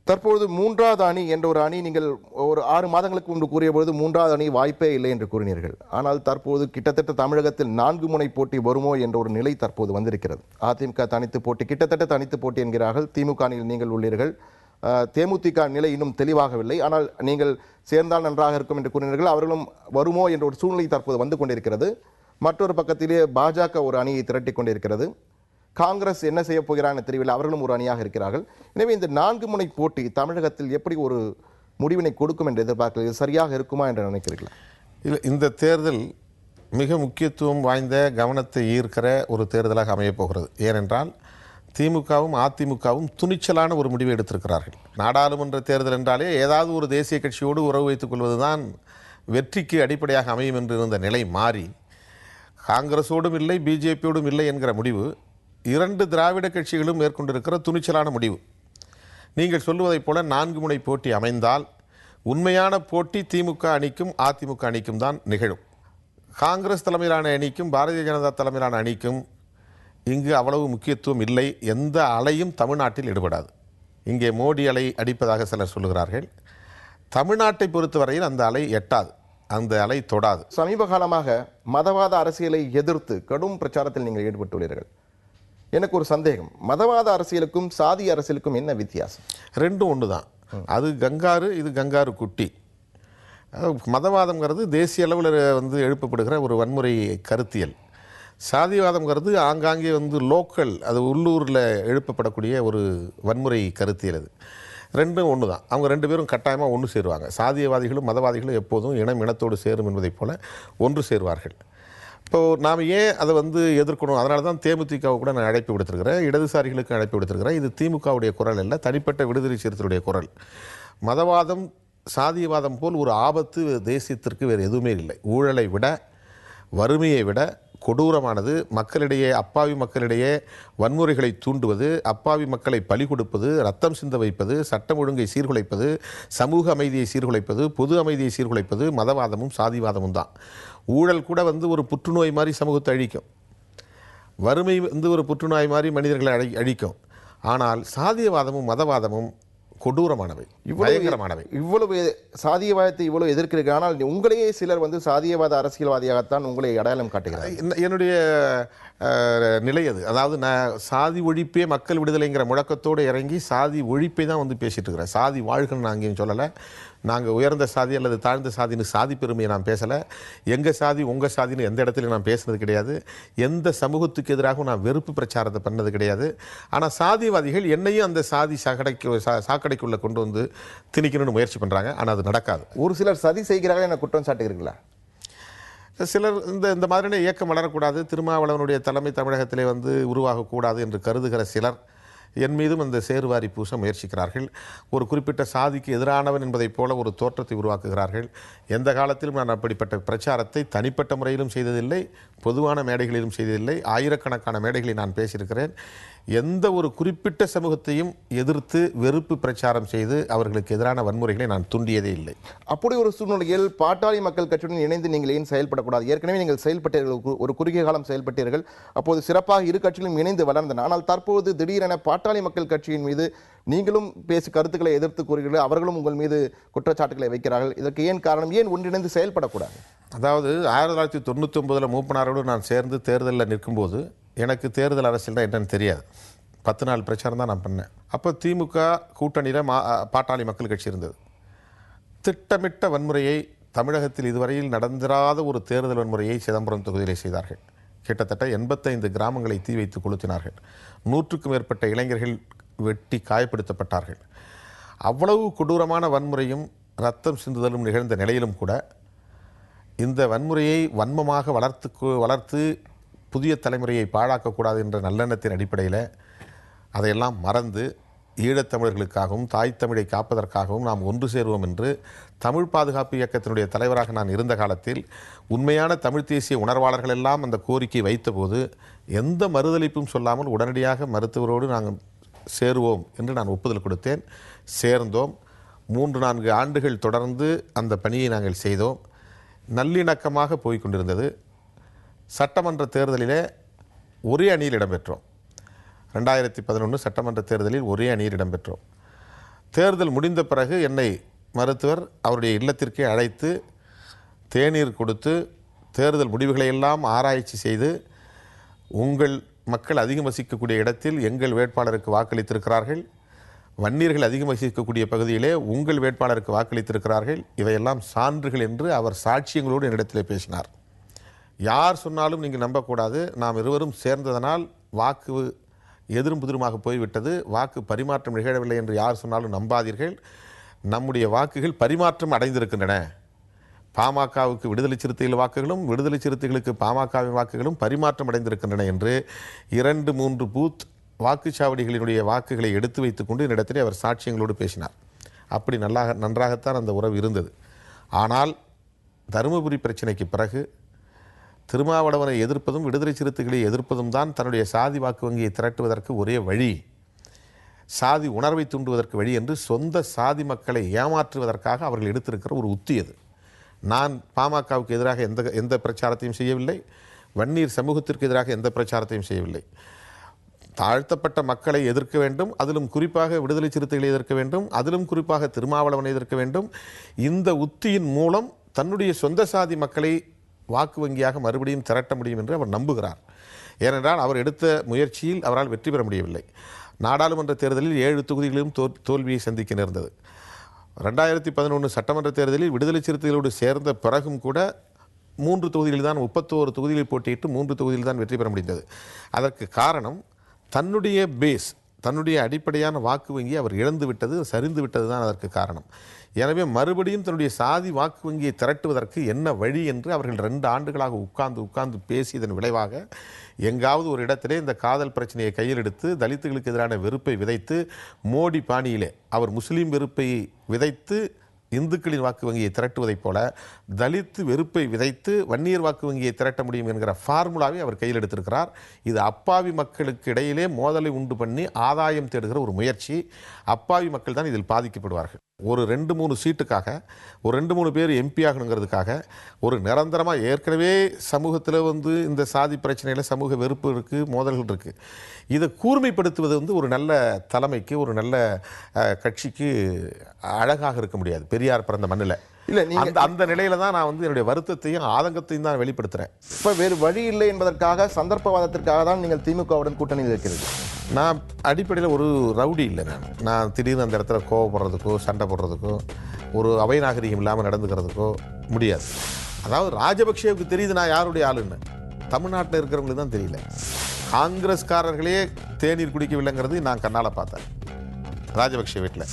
தற்பொழுது மூன்றாவது அணி என்ற ஒரு அணி நீங்கள் ஒரு 6 மாதங்களுக்கு முன்பு கூறிய பொழுது மூன்றாவது அணி வாய்ப்பே இல்லை என்று கூறினீர்கள். ஆனால் தற்போது கிட்டத்தட்ட தமிழகத்தில் 4 முனை போட்டி வருமோ என்ற ஒரு நிலை தற்போது வந்திருக்கிறது. அதிமுக தனித்து போட்டி, கிட்டத்தட்ட தனித்து போட்டி என்கிறார்கள். திமுக அணியில் நீங்கள் உள்ளீர்கள். தேமுதிக நிலை இன்னும் தெளிவாகவில்லை. ஆனால் நீங்கள் சேர்ந்தால் நன்றாக இருக்கும் என்று கூறினீர்கள். அவர்களும் வருமோ என்ற ஒரு சூழ்நிலை தற்போது வந்து கொண்டிருக்கிறது. மற்றொரு பக்கத்திலே பாஜக ஒரு அணியை திரட்டிக் கொண்டிருக்கிறது. காங்கிரஸ் என்ன செய்ய போகிறான்னு தெரியவில்லை, அவர்களும் ஒரு அணியாக இருக்கிறார்கள். எனவே இந்த 4 முனை போட்டி தமிழகத்தில் எப்படி ஒரு முடிவினை கொடுக்கும் என்று எதிர்பார்க்கிறது, சரியாக இருக்குமா என்று நினைக்கிறீர்களா? இல்லை, இந்த தேர்தல் மிக முக்கியத்துவம் வாய்ந்த கவனத்தை ஈர்க்கிற ஒரு தேர்தலாக அமையப் போகிறது. ஏனென்றால் திமுகவும் அதிமுகவும் துணிச்சலான ஒரு முடிவை எடுத்திருக்கிறார்கள். நாடாளுமன்ற தேர்தல் என்றாலே ஏதாவது ஒரு தேசிய கட்சியோடு உறவு வைத்துக் கொள்வதுதான் வெற்றிக்கு அடிப்படையாக அமையும் என்று இருந்த நிலை மாறி காங்கிரஸோடும் இல்லை பிஜேபியோடும் இல்லை என்கிற முடிவு 2 திராவிட கட்சிகளும் மேற்கொண்டிருக்கிற துணிச்சலான முடிவு. நீங்கள் சொல்லுவதைப் போல 4 முனை போட்டி அமைந்தால் உண்மையான போட்டி திமுக அணிக்கும் அதிமுக அணிக்கும் தான் நிகழும். காங்கிரஸ் தலைமையிலான அணிக்கும் பாரதிய ஜனதா தலைமையிலான அணிக்கும் இங்கு அவ்வளவு முக்கியத்துவம் இல்லை. எந்த அலையும் தமிழ்நாட்டில் ஈடுபடாது. இங்கே மோடி அலை அடிப்பதாக சிலர் சொல்லுகிறார்கள். தமிழ்நாட்டை பொறுத்தவரையில் அந்த அலை எட்டாது, அந்த அலை தொடாது. சமீப காலமாக மதவாத அரசியலை எதிர்த்து கடும் பிரச்சாரத்தில் நீங்கள் ஈடுபட்டுள்ளீர்கள். எனக்கு ஒரு சந்தேகம், மதவாத அரசியலுக்கும் சாதி அரசியலுக்கும் என்ன வித்தியாசம்? ரெண்டும் ஒன்று தான். அது கங்காரு, இது கங்காரு குட்டி. மதவாதம்ங்கிறது தேசிய அளவில் எழுப்பப்படுகிற ஒரு வன்முறை கருத்தியல். சாதிவாதம்ங்கிறது ஆங்காங்கே லோக்கல், அது உள்ளூரில் எழுப்பப்படக்கூடிய ஒரு வன்முறை கருத்தியல். அது ரெண்டும் ஒன்று தான். அவங்க 2 பேரும் கட்டாயமாக ஒன்று சேருவாங்க. சாதியவாதிகளும் மதவாதிகளும் எப்போதும் இனத்தோடு சேரும் என்பதைப் போல ஒன்று சேருவார்கள். இப்போது நாம் ஏன் அதை எதிர்க்கணும்? அதனால தான் தேமுதிகவை கூட நான் அழைப்பு விடுத்திருக்கிறேன், இடதுசாரிகளுக்கு அழைப்பு விடுத்திருக்கிறேன். இது திமுகவுடைய குரல் அல்ல, தனிப்பட்ட விடுதலை சிறுத்தைகளுடைய குரல். மதவாதம் சாதியவாதம் போல் ஒரு ஆபத்து தேசியத்திற்கு வேறு எதுவுமே இல்லை. ஊழலை விட, வறுமையை விட கொடூரமானது மக்களிடையே, அப்பாவி மக்களிடையே வன்முறைகளை தூண்டுவது, அப்பாவி மக்களை பலி கொடுப்பது, ரத்தம் சிந்த வைப்பது, சட்டம் ஒழுங்கை சீர்குலைப்பது, சமூக அமைதியை சீர்குலைப்பது, பொது அமைதியை சீர்குலைப்பது மதவாதமும் சாதிவாதமும் தான். ஊழல் கூட ஒரு புற்றுநோய் மாதிரி சமூகத்தை அழிக்கும். வறுமை ஒரு புற்றுநோய் மாதிரி மனிதர்களை அழிக்கும். ஆனால் சாதியவாதமும் மதவாதமும் கொடூரமானவை, பயங்கரமானவை. இவ்வளவு சாதியவாதத்தை இவ்வளவு எதிர்க்கிறீர்கள். ஆனால் உங்களையே சிலர் சாதியவாத அரசியல்வாதியாகத்தான் உங்களை அடையாளம் காட்டுகிறார். என்னுடைய நிலை அது. அதாவது நான் சாதி ஒழிப்பே மக்கள் விடுதலைங்கிற முழக்கத்தோடு இறங்கி சாதி ஒழிப்பை தான் பேசிட்டு இருக்கிறேன். சாதி வாழ்கன்னு நான் அங்கேயும் சொல்லலை. நாங்கள் உயர்ந்த சாதி அல்லது தாழ்ந்த சாதின்னு சாதி பெருமையை நான் பேசலை. எங்கள் சாதி உங்கள் சாதின்னு எந்த இடத்துலையும் நான் பேசுனது கிடையாது. எந்த சமூகத்துக்கு எதிராகவும் நான் வெறுப்பு பிரச்சாரத்தை பண்ணது கிடையாது. ஆனால் சாதிவாதிகள் என்னையும் அந்த சாதி சாக்கடைக்குள்ளே கொண்டு திணிக்கணும்னு முயற்சி பண்ணுறாங்க. ஆனால் அது நடக்காது. ஒரு சிலர் சதி செய்கிறார்கள் என குற்றம் சாட்டுகிறீர்களா? சிலர் இந்த மாதிரியான இயக்கம் வளரக்கூடாது, திருமாவளவனுடைய தலைமை தமிழகத்திலே உருவாகக்கூடாது என்று கருதுகிற சிலர் என் மீதும் அந்த சேருவாரி பூச முயற்சிக்கிறார்கள். ஒரு குறிப்பிட்ட சாதிக்கு எதிரானவன் என்பதைப் போல ஒரு தோற்றத்தை உருவாக்குகிறார்கள். எந்த காலத்திலும் நான் அப்படிப்பட்ட பிரச்சாரத்தை தனிப்பட்ட முறையிலும் செய்ததில்லை, பொதுவான மேடைகளிலும் செய்ததில்லை. ஆயிரக்கணக்கான மேடைகளில் நான் பேசியிருக்கிறேன். எந்த ஒரு குறிப்பிட்ட சமூகத்தையும் எதிர்த்து வெறுப்பு பிரச்சாரம் செய்து அவர்களுக்கு எதிரான வன்முறைகளை நான் தூண்டியதே இல்லை. அப்படி ஒரு சூழ்நிலையில் பாட்டாளி மக்கள் கட்சியுடன் இணைந்து நீங்கள் ஏன் செயல்படக்கூடாது? ஏற்கனவே நீங்கள் செயல்பட்டீர்கள், ஒரு குறுகிய காலம் செயல்பட்டீர்கள். அப்போது சிறப்பாக இரு கட்சிகளும் இணைந்து வளர்ந்தன. ஆனால் தற்போது திடீரென பாட்டாளி மக்கள் கட்சியின் மீது நீங்களும் பேசி கருத்துக்களை எதிர்த்து கூறுகிறீர்கள், அவர்களும் உங்கள் மீது குற்றச்சாட்டுகளை வைக்கிறார்கள். இதற்கு ஏன் காரணம்? ஏன் ஒன்றிணைந்து செயல்படக்கூடாது? அதாவது 1999 மூப்பனாரோடு நான் சேர்ந்து தேர்தலில் நிற்கும்போது எனக்கு தேர்தல் அரசியல் தான் என்னன்னு தெரியாது. 10 நாள் பிரச்சாரம் தான் நான் பண்ணேன். அப்போ திமுக கூட்டணியில் பாட்டாளி மக்கள் கட்சி இருந்தது. திட்டமிட்ட வன்முறையை தமிழகத்தில் இதுவரையில் நடந்திராத ஒரு தேர்தல் வன்முறையை சிதம்பரம் தொகுதியிலே செய்தார்கள். கிட்டத்தட்ட 85 கிராமங்களை தீ வைத்து கொளுத்தினார்கள். 100க்கும் மேற்பட்ட இளைஞர்கள் வெட்டி காயப்படுத்தப்பட்டார்கள். அவ்வளவு கொடூரமான வன்முறையும் ரத்தம் சிந்துதலும் நிகழ்ந்த நிலையிலும் கூட இந்த வன்முறையை வன்மமாக வளர்த்து புதிய தலைமுறையை பாழாக்கக்கூடாது என்ற நல்லெண்ணத்தின் அடிப்படையில் அதையெல்லாம் மறந்து ஈழத்தமிழர்களுக்காகவும் தாய் தமிழை காப்பதற்காகவும் நாம் ஒன்று சேருவோம் என்று தமிழ் பாதுகாப்பு இயக்கத்தினுடைய தலைவராக நான் இருந்த காலத்தில் உண்மையான தமிழ் தேசிய உணர்வாளர்கள் எல்லாம் அந்த கோரிக்கை வைத்தபோது எந்த மறுதளிப்பும் சொல்லாமல் உடனடியாக மருத்துவரோடு நாங்கள் சேருவோம் என்று நான் ஒப்புதல் கொடுத்தேன். சேர்ந்தோம். 3-4 ஆண்டுகள் தொடர்ந்து அந்த பணியை நாங்கள் செய்தோம். நல்லிணக்கமாக போய்கொண்டிருந்தது. சட்டமன்ற தேர்தலிலே ஒரே அணியில் இடம்பெற்றோம். 2011 சட்டமன்ற தேர்தலில் ஒரே அணியில் இடம்பெற்றோம். தேர்தல் முடிந்த பிறகு என்னை மருத்துவர் அவருடைய இல்லத்திற்கே அழைத்து தேநீர் கொடுத்து தேர்தல் முடிவுகளை எல்லாம் ஆராய்ச்சி செய்து, உங்கள் மக்கள் அதிகம் வசிக்கக்கூடிய இடத்தில் எங்கள் வேட்பாளருக்கு வாக்களித்திருக்கிறார்கள், வன்னியர்கள் அதிகம் வசிக்கக்கூடிய பகுதியிலே உங்கள் வேட்பாளருக்கு வாக்களித்திருக்கிறார்கள், இவையெல்லாம் சான்றுகள் என்று அவர் சாட்சியங்களோடு என்னிடத்தில் பேசினார். யார் சொன்னாலும் நீங்கள் நம்பக்கூடாது, நாம் இருவரும் சேர்ந்ததனால் வாக்கு எதிரும் புதிருமாக போய்விட்டது, வாக்கு பரிமாற்றம் நிகழவில்லை என்று யார் சொன்னாலும் நம்பாதீர்கள், நம்முடைய வாக்குகள் பரிமாற்றம் அடைந்திருக்கின்றன. பாமகவுக்கு விடுதலை சிறுத்தைகள் வாக்குகளும், விடுதலை சிறுத்தைகளுக்கு பாமகவின் வாக்குகளும் பரிமாற்றம் அடைந்திருக்கின்றன என்று 2-3 பூத் வாக்குச்சாவடிகளினுடைய வாக்குகளை எடுத்து வைத்துக்கொண்டு என்னிடத்திலே அவர் சாட்சியங்களோடு பேசினார். அப்படி நன்றாகத்தான் அந்த உறவு இருந்தது. ஆனால் தருமபுரி பிரச்சனைக்கு பிறகு திருமாவளவனை எதிர்ப்பதும் விடுதலை சிறுத்தைகளை எதிர்ப்பதும் தான் தன்னுடைய சாதி வாக்கு வங்கியை திரட்டுவதற்கு ஒரே வழி, சாதி உணர்வை தூண்டுவதற்கு வழி என்று சொந்த சாதி மக்களை ஏமாற்றுவதற்காக அவர்கள் எடுத்திருக்கிற ஒரு உத்தி அது. நான் பாமகவுக்கு எதிராக எந்த பிரச்சாரத்தையும் செய்யவில்லை, வன்னியர் சமூகத்திற்கு எதிராக எந்த பிரச்சாரத்தையும் செய்யவில்லை. தாழ்த்தப்பட்ட மக்களை எதிர்க்க வேண்டும், அதிலும் குறிப்பாக விடுதலை சிறுத்தைகளை எதிர்க்க வேண்டும், அதிலும் குறிப்பாக திருமாவளவனை எதிர்க்க வேண்டும். இந்த உத்தியின் மூலம் தன்னுடைய சொந்த சாதி மக்களை வாக்கு வங்கியாக மறுபடியும் திரட்ட முடியும் என்று அவர் நம்புகிறார். ஏனென்றால் அவர் எடுத்த முயற்சியில் அவரால் வெற்றி பெற முடியவில்லை. நாடாளுமன்ற தேர்தலில் 7 தொகுதிகளிலும் தோல்வியை சந்திக்க நேர்ந்தது. 2011 சட்டமன்ற தேர்தலில் விடுதலை சிறுத்தைகளோடு சேர்ந்த பிறகும் கூட 3 தொகுதிகளில் தான் 31 தொகுதிகளில் போட்டியிட்டு 3 தொகுதியில் தான் வெற்றி பெற முடிந்தது. அதற்கு காரணம் தன்னுடைய பேஸ், தன்னுடைய அடிப்படையான வாக்கு வங்கி அவர் இழந்து விட்டது, சரிந்து விட்டது தான் அதற்கு காரணம். எனவே மறுபடியும் தன்னுடைய சாதி வாக்கு வங்கியை திரட்டுவதற்கு என்ன வழி என்று அவர்கள் 2 ஆண்டுகளாக உட்கார்ந்து பேசியதன் விளைவாக எங்காவது ஒரு இடத்திலே இந்த காதல் பிரச்சனையை கையில் எடுத்து தலித்துகளுக்கு எதிரான வெறுப்பை விதைத்து, மோடி பாணியிலே அவர் முஸ்லீம் வெறுப்பை விதைத்து இந்துக்களின் வாக்கு வங்கியை திரட்டுவதைப் போல தலித்து வெறுப்பை விதைத்து வன்னியர் வாக்கு வங்கியை திரட்ட முடியும் என்கிற ஃபார்முலாவை அவர் கையில் எடுத்திருக்கிறார். இது அப்பாவி மக்களுக்கு இடையிலே மோதலை உண்டு பண்ணி ஆதாயம் தேடுகிற ஒரு முயற்சி. அப்பாவி மக்கள் தான் இதில் பாதிக்கப்படுவார்கள். ஒரு 2-3 சீட்டுக்காக, ஒரு 2-3 பேர் எம்பி ஆகணுங்கிறதுக்காக, ஒரு நிரந்தரமாக ஏற்கனவே சமூகத்தில் இந்த சாதி பிரச்சனையில் சமூக வெறுப்பு இருக்குது, மோதல்கள் இருக்குது. இதை கூர்மைப்படுத்துவது ஒரு நல்ல தலைமைக்கு, ஒரு நல்ல கட்சிக்கு அழகாக இருக்க முடியாது. பெரியார் பிறந்த மண்ணில் இல்லை, அந்த நிலையில தான் நான் என்னுடைய வருத்தத்தையும் ஆதங்கத்தையும் தான் வெளிப்படுத்துகிறேன். இப்போ வேறு வழி இல்லை என்பதற்காக, சந்தர்ப்பவாதத்திற்காக தான் நீங்கள் திமுகவுடன் கூட்டணியில் இருக்கிறது. நான் அடிப்படையில் ஒரு ரவுடி இல்லை. நான் திடீர்னு அந்த இடத்துல கோவப்படுறதுக்கோ சண்டை போடுறதுக்கோ ஒரு அவை நாகரிகம் இல்லாமல் நடந்துக்கிறதுக்கோ முடியாது. அதாவது ராஜபக்சேவுக்கு தெரியுது நான் யாருடைய ஆளுன்னு, தமிழ்நாட்டில் இருக்கிறவங்களுக்கு தான் தெரியல. காங்கிரஸ்காரர்களே தேநீர் குடிக்கவில்லைங்கிறது நான் கண்ணால் பார்த்தேன் ராஜபக்சே வீட்டில்.